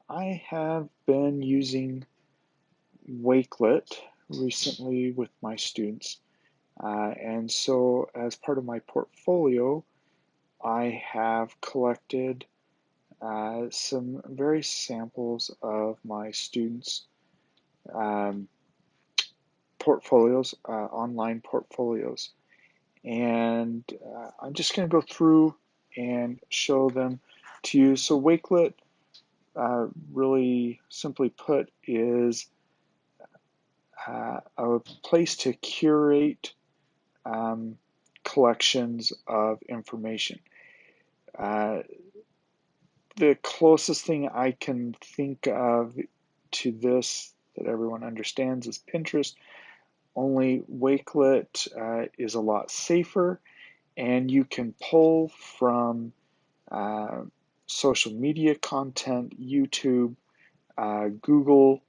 I have been using Wakelet recently with my students, and so as part of my portfolio, I have collected some various samples of my students' um, portfolios, online portfolios, and I'm just going to go through and show them to you. So Wakelet, really simply put, is a place to curate um, collections of information. Uh, the closest thing I can think of to this that everyone understands is Pinterest, only Wakelet is a lot safer, and you can pull from uh, social media content, YouTube, Google,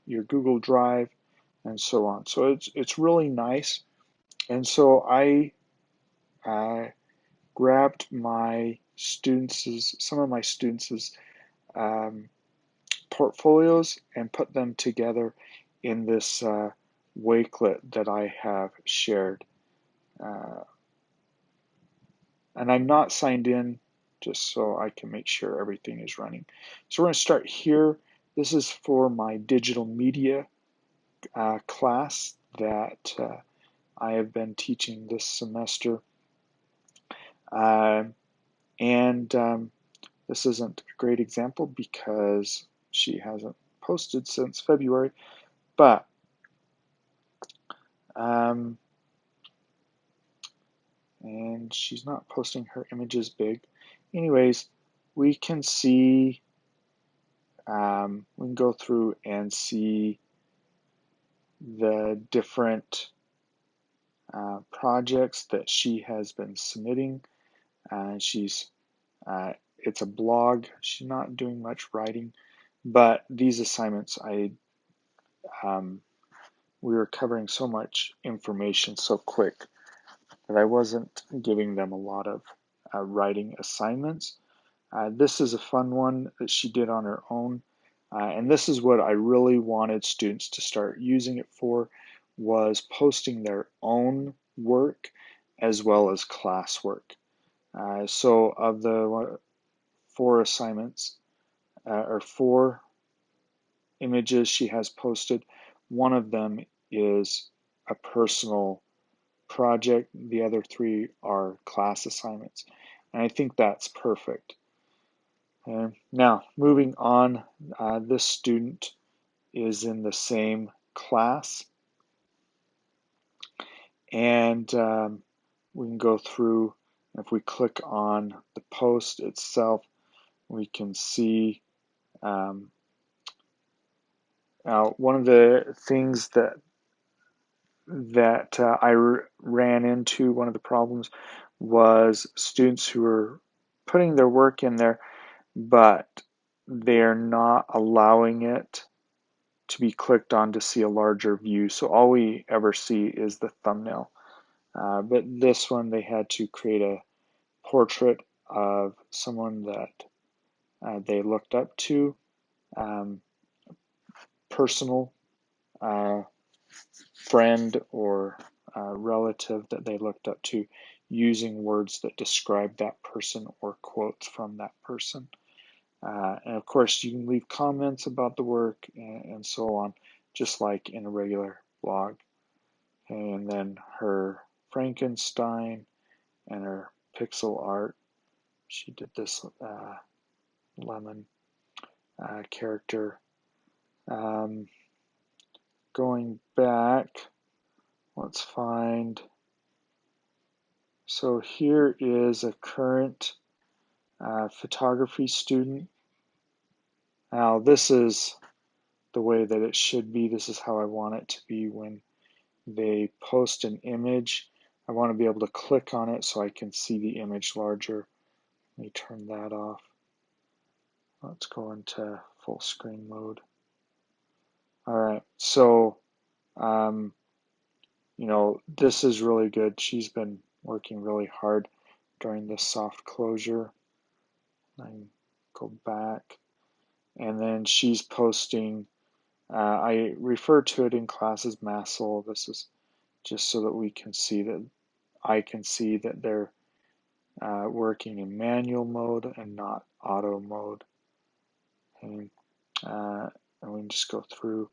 your Google Drive, and so on. So it's really nice. And so I uh, grabbed some of my students' um, portfolios and put them together in this Wakelet that I have shared. Uh, and I'm not signed in just so I can make sure everything is running. So we're going to start here. This is for my digital media class that I have been teaching this semester. Uh, and This isn't a great example because she hasn't posted since February, but um, and she's not posting her images big. Anyways, we can see, we can go through and see the different projects that she has been submitting. She's It's a blog. She's not doing much writing, but these assignments, um, we were covering so much information so quick that I wasn't giving them a lot of writing assignments. This is a fun one that she did on her own, and this is what I really wanted students to start using it for, was posting their own work as well as classwork. So of the four assignments, or four images she has posted, one of them is a personal project. The other three are class assignments. And I think that's perfect. And now, moving on, this student is in the same class, and we can go through. If we click on the post itself, we can see now one of the things that I ran into, one of the problems, was students who were putting their work in there, but they're not allowing it to be clicked on to see a larger view. So all we ever see is the thumbnail. But this one, they had to create a portrait of someone that they looked up to, um, personal uh, friend or relative that they looked up to, using words that describe that person or quotes from that person. And of course, you can leave comments about the work and so on, just like in a regular blog. And then her Frankenstein and her pixel art. She did this lemon character. Um, Going back, let's find. So here is a current photography student. Now, this is the way that it should be. This is how I want it to be when they post an image. I want to be able to click on it so I can see the image larger. Let me turn that off. Let's go into full screen mode. All right, so um, this is really good. She's been working really hard during this soft closure. I can go back. and then she's posting. I refer to it in class as Massel. This is just so that we can see that I can see that they're working in manual mode and not auto mode. Okay. And we can just go through.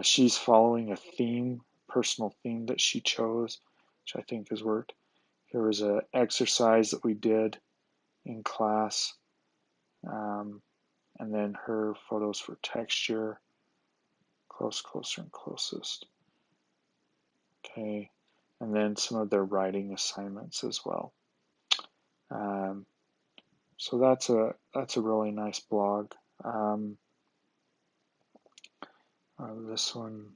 She's following a theme, personal theme that she chose, which I think has worked. Here was an exercise that we did in class, um, and then her photos for texture, close, closer, and closest. Okay, and then some of their writing assignments as well. Um, so that's a really nice blog. This one.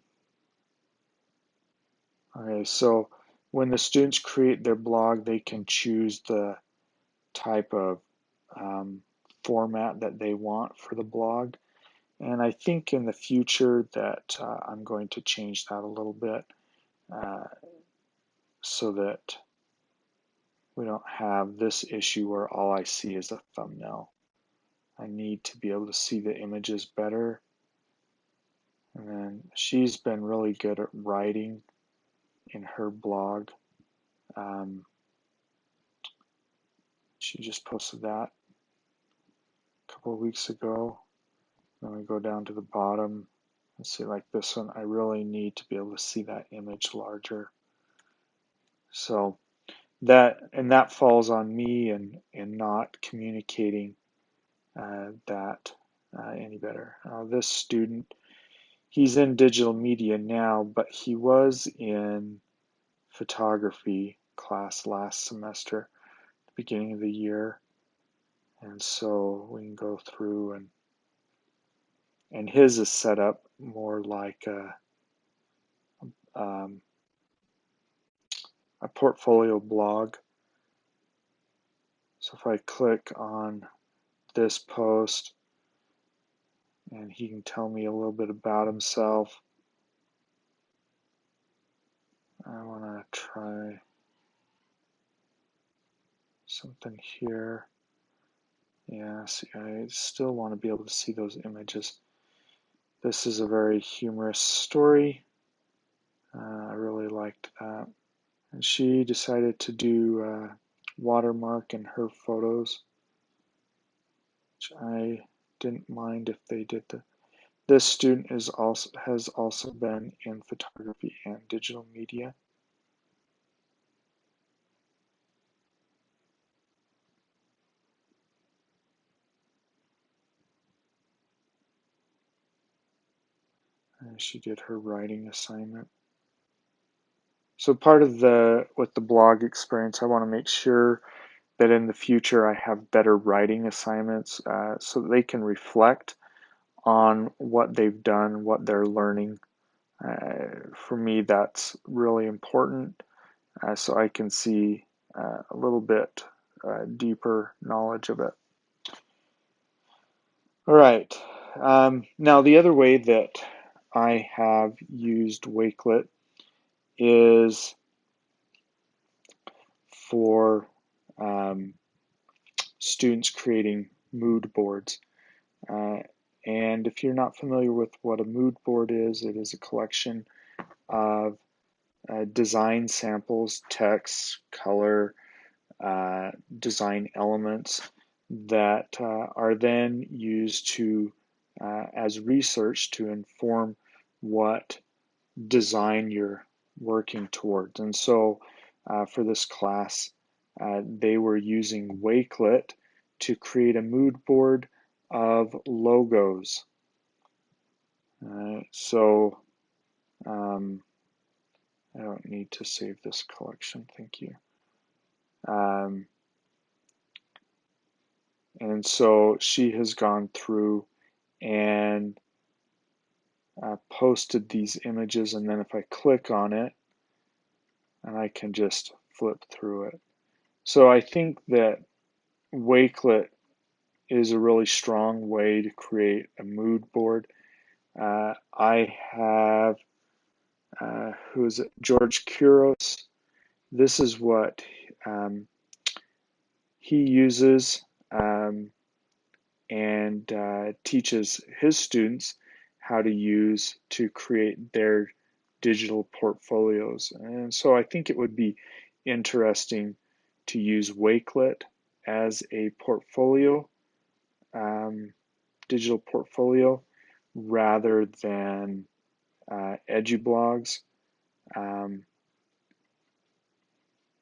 Okay, so when the students create their blog, they can choose the type of um, format that they want for the blog. And I think in the future that I'm going to change that a little bit uh, so that we don't have this issue where all I see is a thumbnail. I need to be able to see the images better. And then she's been really good at writing in her blog. Um, she just posted that a couple of weeks ago. Then we go down to the bottom and see, like this one, I really need to be able to see that image larger. So that falls on me and not communicating that any better. This student, he's in digital media now, but he was in photography class last semester, the beginning of the year, and so we can go through and his is set up more like um, a portfolio blog. So if I click on this post, and he can tell me a little bit about himself. I want to try something here. Yeah, see, I still want to be able to see those images. This is a very humorous story. I really liked that. And she decided to do watermark in her photos, which I didn't mind if they did the. This student has also been in photography and digital media. And she did her writing assignment. So part of with the blog experience, I want to make sure that in the future I have better writing assignments so that they can reflect on what they've done, what they're learning. For me, that's really important so I can see a little bit deeper knowledge of it. All right. Now, the other way that I have used Wakelet is for students creating mood boards. Uh, and if you're not familiar with what a mood board is, it is a collection of design samples, text, color, design elements that are then used to as research to inform what design you're working towards. And so for this class, they were using Wakelet to create a mood board of logos. So I don't need to save this collection, thank you. Um, and so she has gone through and posted these images, and then if I click on it, and I can just flip through it. So I think that Wakelet is a really strong way to create a mood board. I have, who is it, George Couros. This is what he uses. and teaches his students how to use to create their digital portfolios. And so I think it would be interesting to use Wakelet as a portfolio, um, digital portfolio, rather than EduBlogs. Um,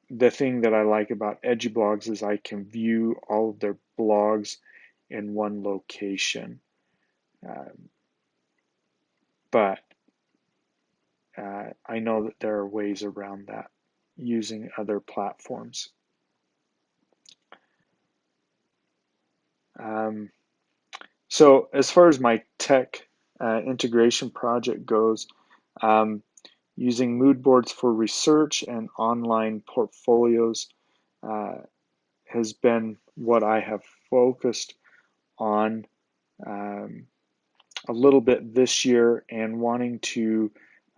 the thing that I like about EduBlogs is I can view all of their blogs in one location. Um, but I know that there are ways around that using other platforms. Um, so as far as my tech integration project goes, um, using mood boards for research and online portfolios uh, has been what I have focused on um, a little bit this year, and wanting to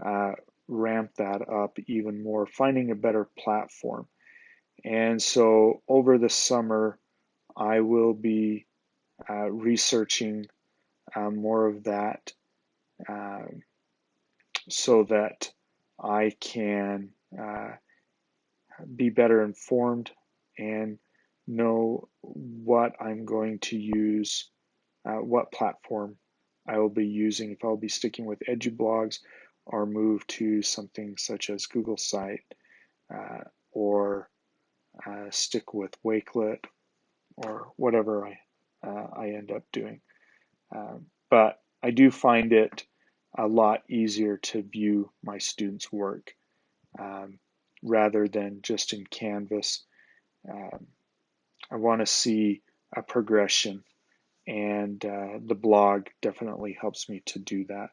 uh, ramp that up even more, finding a better platform. And so over the summer, I will be researching more of that, um, so that I can be better informed and know what I'm going to use, what platform I will be using, if I'll be sticking with EduBlogs or move to something such as Google Site, or stick with Wakelet or whatever I end up doing. But I do find it a lot easier to view my students' work, um, rather than just in Canvas. Um, I want to see a progression, and the blog definitely helps me to do that.